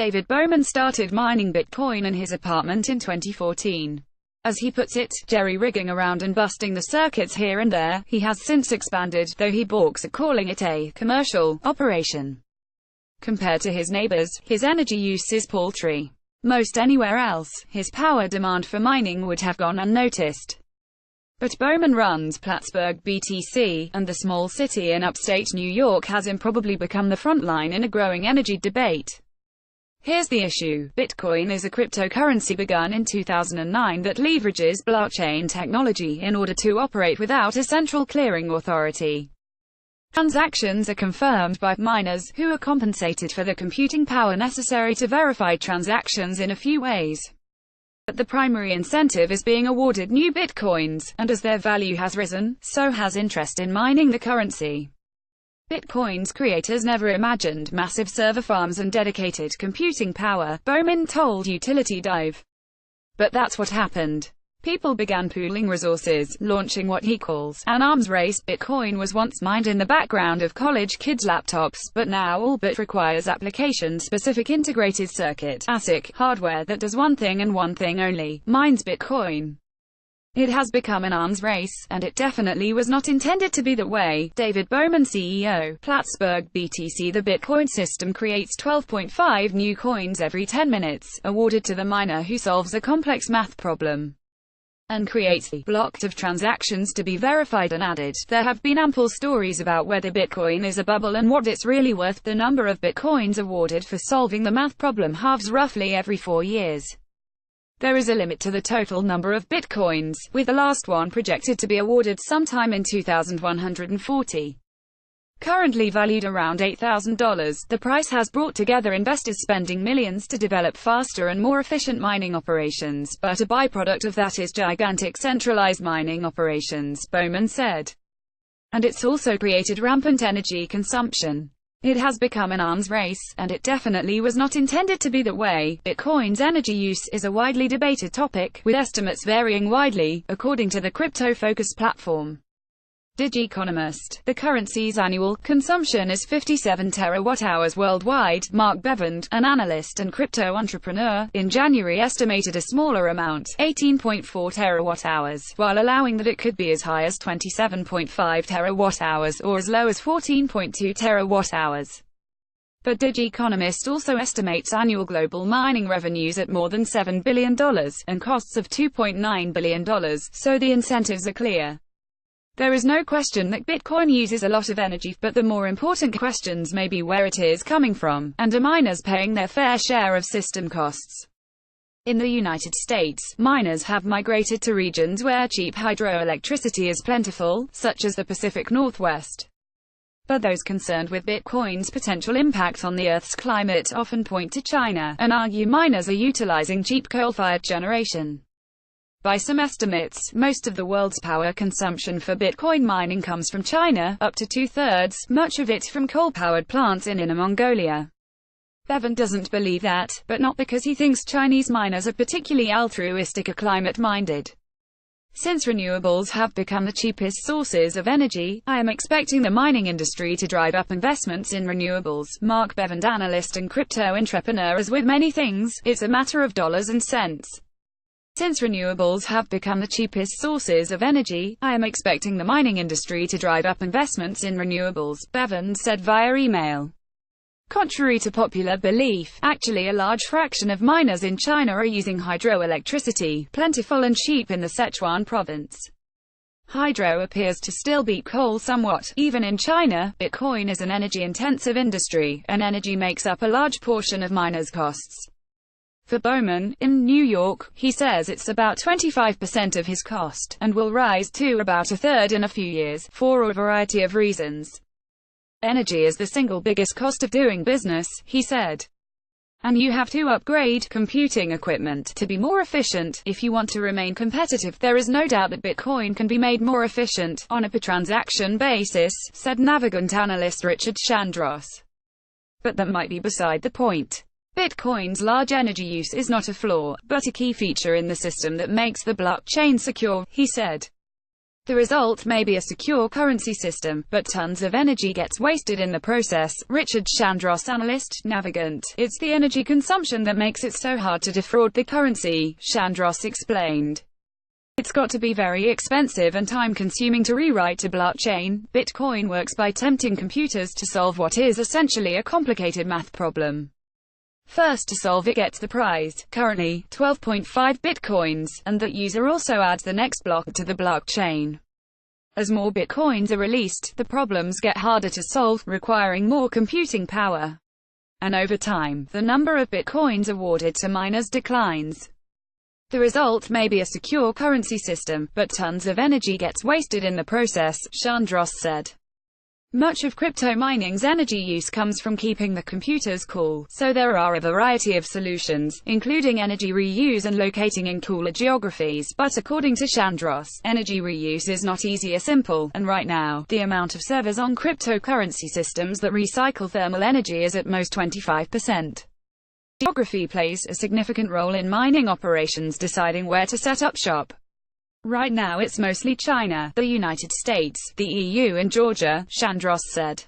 David Bowman started mining Bitcoin in his apartment in 2014. As he puts it, jerry-rigging around and busting the circuits here and there. He has since expanded, though he balks at calling it a commercial operation. Compared to his neighbors, his energy use is paltry. Most anywhere else, his power demand for mining would have gone unnoticed. But Bowman runs Plattsburgh BTC, and the small city in upstate New York has improbably become the front line in a growing energy debate. Here's the issue. Bitcoin is a cryptocurrency begun in 2009 that leverages blockchain technology in order to operate without a central clearing authority. Transactions are confirmed by miners, who are compensated for the computing power necessary to verify transactions in a few ways. But the primary incentive is being awarded new bitcoins, and as their value has risen, so has interest in mining the currency. Bitcoin's creators never imagined massive server farms and dedicated computing power, Bowman told Utility Dive. But that's what happened. People began pooling resources, launching what he calls an arms race. Bitcoin was once mined in the background of college kids' laptops, but now all but requires application-specific integrated circuit (ASIC) hardware that does one thing and one thing only: mines Bitcoin. It has become an arms race, and it definitely was not intended to be that way. David Bowman, CEO, Plattsburgh BTC. The Bitcoin system creates 12.5 new coins every 10 minutes, awarded to the miner who solves a complex math problem and creates the block of transactions to be verified and added. There have been ample stories about whether Bitcoin is a bubble and what it's really worth. The number of Bitcoins awarded for solving the math problem halves roughly every 4 years. There is a limit to the total number of Bitcoins, with the last one projected to be awarded sometime in 2140. Currently valued around $8,000, the price has brought together investors spending millions to develop faster and more efficient mining operations, but a byproduct of that is gigantic centralized mining operations, Bowman said. And it's also created rampant energy consumption. It has become an arms race, and it definitely was not intended to be that way. Bitcoin's energy use is a widely debated topic, with estimates varying widely, according to the crypto-focused platform Digiconomist. The currency's annual consumption is 57 terawatt-hours worldwide. Mark Bevand, an analyst and crypto entrepreneur, in January estimated a smaller amount, 18.4 terawatt-hours, while allowing that it could be as high as 27.5 terawatt-hours or as low as 14.2 terawatt-hours. But Digiconomist also estimates annual global mining revenues at more than $7 billion, and costs of $2.9 billion, so the incentives are clear. There is no question that Bitcoin uses a lot of energy, but the more important questions may be where it is coming from, and are miners paying their fair share of system costs? In the United States, miners have migrated to regions where cheap hydroelectricity is plentiful, such as the Pacific Northwest. But those concerned with Bitcoin's potential impact on the Earth's climate often point to China, and argue miners are utilizing cheap coal-fired generation. By some estimates, most of the world's power consumption for Bitcoin mining comes from China, up to 2/3, much of it from coal-powered plants in Inner Mongolia. Bevand doesn't believe that, but not because he thinks Chinese miners are particularly altruistic or climate-minded. Since renewables have become the cheapest sources of energy, I am expecting the mining industry to drive up investments in renewables. Mark Bevand, analyst and crypto entrepreneur. As with many things, it's a matter of dollars and cents. Since renewables have become the cheapest sources of energy, I am expecting the mining industry to drive up investments in renewables, Bevand said via email. Contrary to popular belief, actually a large fraction of miners in China are using hydroelectricity, plentiful and cheap in the Sichuan province. Hydro appears to still beat coal somewhat. Even in China, Bitcoin is an energy-intensive industry, and energy makes up a large portion of miners' costs. For Bowman, in New York, he says it's about 25% of his cost, and will rise to about a third in a few years, for a variety of reasons. Energy is the single biggest cost of doing business, he said. And you have to upgrade computing equipment to be more efficient if you want to remain competitive. There is no doubt that Bitcoin can be made more efficient on a per-transaction basis, said Navigant analyst Richard Chandros. But that might be beside the point. Bitcoin's large energy use is not a flaw, but a key feature in the system that makes the blockchain secure, he said. The result may be a secure currency system, but tons of energy gets wasted in the process. Richard Chandros, analyst, Navigant. It's the energy consumption that makes it so hard to defraud the currency, Chandros explained. It's got to be very expensive and time-consuming to rewrite a blockchain. Bitcoin works by tempting computers to solve what is essentially a complicated math problem. First to solve it gets the prize, currently 12.5 bitcoins, and that user also adds the next block to the blockchain. As more bitcoins are released, the problems get harder to solve, requiring more computing power. And over time, the number of bitcoins awarded to miners declines. The result may be a secure currency system, but tons of energy gets wasted in the process, Chandros said. Much of crypto mining's energy use comes from keeping the computers cool, so there are a variety of solutions, including energy reuse and locating in cooler geographies, but according to Chandros, energy reuse is not easy or simple, and right now, the amount of servers on cryptocurrency systems that recycle thermal energy is at most 25%. Geography plays a significant role in mining operations deciding where to set up shop. Right now it's mostly China, the United States, the EU and Georgia, Chandros said.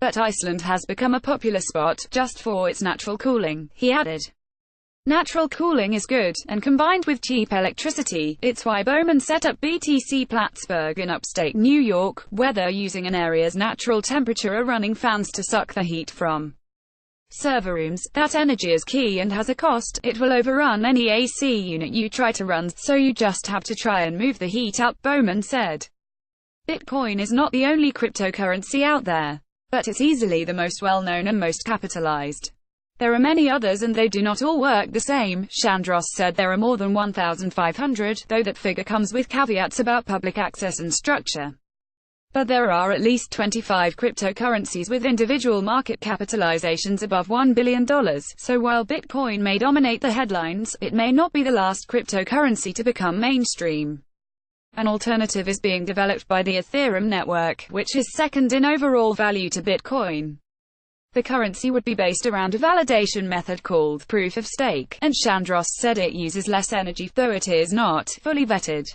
But Iceland has become a popular spot, just for its natural cooling, he added. Natural cooling is good, and combined with cheap electricity, it's why Bowman set up BTC Plattsburgh in upstate New York, where they're using an area's natural temperature or running fans to suck the heat from server rooms. That energy is key and has a cost. It will overrun any AC unit you try to run, so you just have to try and move the heat up, Bowman said. Bitcoin is not the only cryptocurrency out there, but it's easily the most well-known and most capitalized. There are many others and they do not all work the same, Chandros said. There are more than 1,500, though that figure comes with caveats about public access and structure. But there are at least 25 cryptocurrencies with individual market capitalizations above $1 billion, so while Bitcoin may dominate the headlines, it may not be the last cryptocurrency to become mainstream. An alternative is being developed by the Ethereum network, which is second in overall value to Bitcoin. The currency would be based around a validation method called proof of stake, and Chandros said it uses less energy, though it is not fully vetted.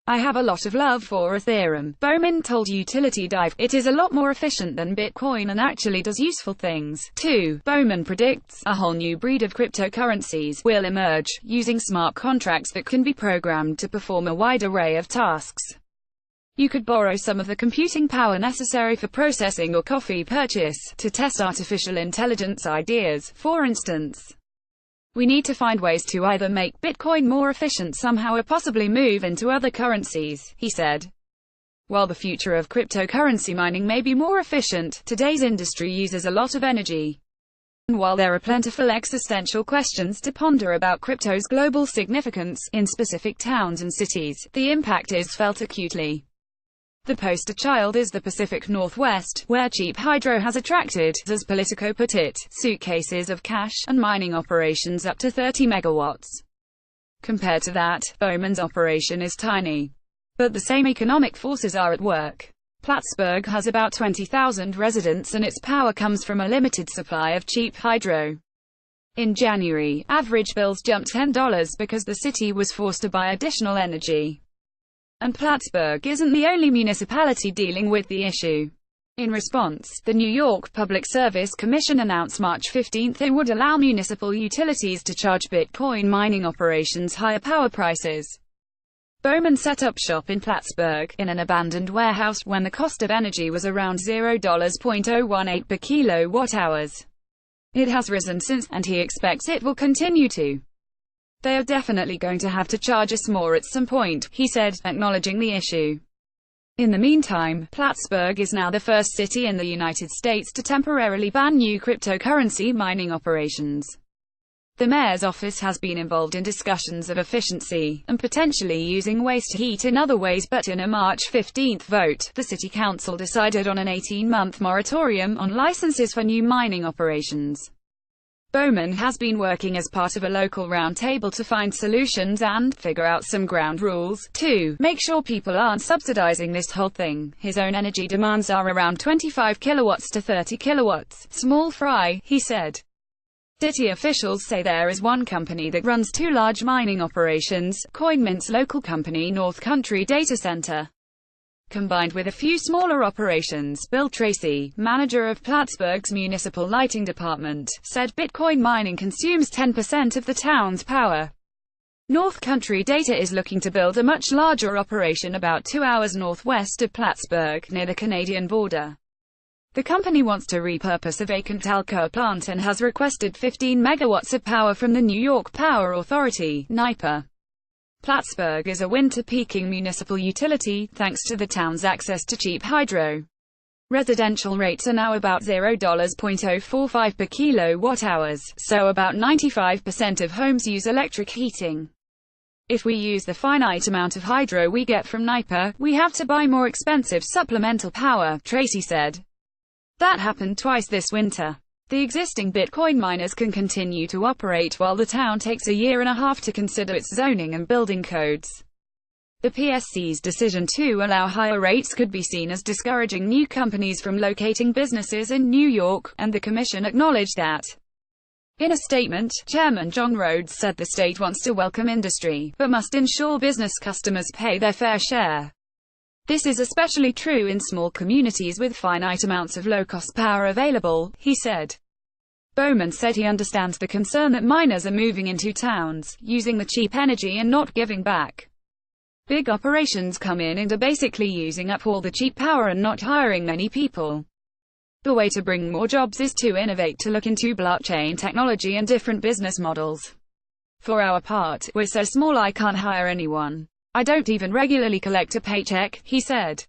I have a lot of love for Ethereum, Bowman told Utility Dive. It is a lot more efficient than Bitcoin and actually does useful things, too. Bowman predicts a whole new breed of cryptocurrencies will emerge, using smart contracts that can be programmed to perform a wide array of tasks. You could borrow some of the computing power necessary for processing your coffee purchase, to test artificial intelligence ideas, for instance. We need to find ways to either make Bitcoin more efficient somehow or possibly move into other currencies, he said. While the future of cryptocurrency mining may be more efficient, today's industry uses a lot of energy. And while there are plentiful existential questions to ponder about crypto's global significance, in specific towns and cities, the impact is felt acutely. The poster child is the Pacific Northwest, where cheap hydro has attracted, as Politico put it, suitcases of cash, and mining operations up to 30 megawatts. Compared to that, Bowman's operation is tiny. But the same economic forces are at work. Plattsburgh has about 20,000 residents and its power comes from a limited supply of cheap hydro. In January, average bills jumped $10 because the city was forced to buy additional energy. And Plattsburgh isn't the only municipality dealing with the issue. In response, the New York Public Service Commission announced March 15 it would allow municipal utilities to charge Bitcoin mining operations higher power prices. Bowman set up shop in Plattsburgh, in an abandoned warehouse, when the cost of energy was around $0.018 per kilowatt-hours. It has risen since, and he expects it will continue to. They are definitely going to have to charge us more at some point, he said, acknowledging the issue. In the meantime, Plattsburgh is now the first city in the United States to temporarily ban new cryptocurrency mining operations. The mayor's office has been involved in discussions of efficiency, and potentially using waste heat in other ways, but in a March 15 vote, the city council decided on an 18-month moratorium on licenses for new mining operations. Bowman has been working as part of a local roundtable to find solutions and figure out some ground rules, to make sure people aren't subsidizing this whole thing. His own energy demands are around 25 kilowatts to 30 kilowatts, small fry, he said. City officials say there is one company that runs two large mining operations, CoinMint's local company North Country Data Center. combined with a few smaller operations. Bill Tracy, manager of Plattsburgh's municipal lighting department, said Bitcoin mining consumes 10% of the town's power. North Country Data is looking to build a much larger operation about 2 hours northwest of Plattsburgh, near the Canadian border. The company wants to repurpose a vacant Alcoa plant and has requested 15 megawatts of power from the New York Power Authority, NYPA. Plattsburgh is a winter-peaking municipal utility, thanks to the town's access to cheap hydro. Residential rates are now about $0.045 per kilowatt-hours, so about 95% of homes use electric heating. If we use the finite amount of hydro we get from NYPA, we have to buy more expensive supplemental power, Tracy said. That happened twice this winter. The existing Bitcoin miners can continue to operate while the town takes a year and a half to consider its zoning and building codes. The PSC's decision to allow higher rates could be seen as discouraging new companies from locating businesses in New York, and the commission acknowledged that. In a statement, Chairman John Rhodes said the state wants to welcome industry, but must ensure business customers pay their fair share. This is especially true in small communities with finite amounts of low-cost power available, he said. Bowman said he understands the concern that miners are moving into towns, using the cheap energy and not giving back. Big operations come in and are basically using up all the cheap power and not hiring many people. The way to bring more jobs is to innovate, to look into blockchain technology and different business models. For our part, we're so small I can't hire anyone. I don't even regularly collect a paycheck, he said.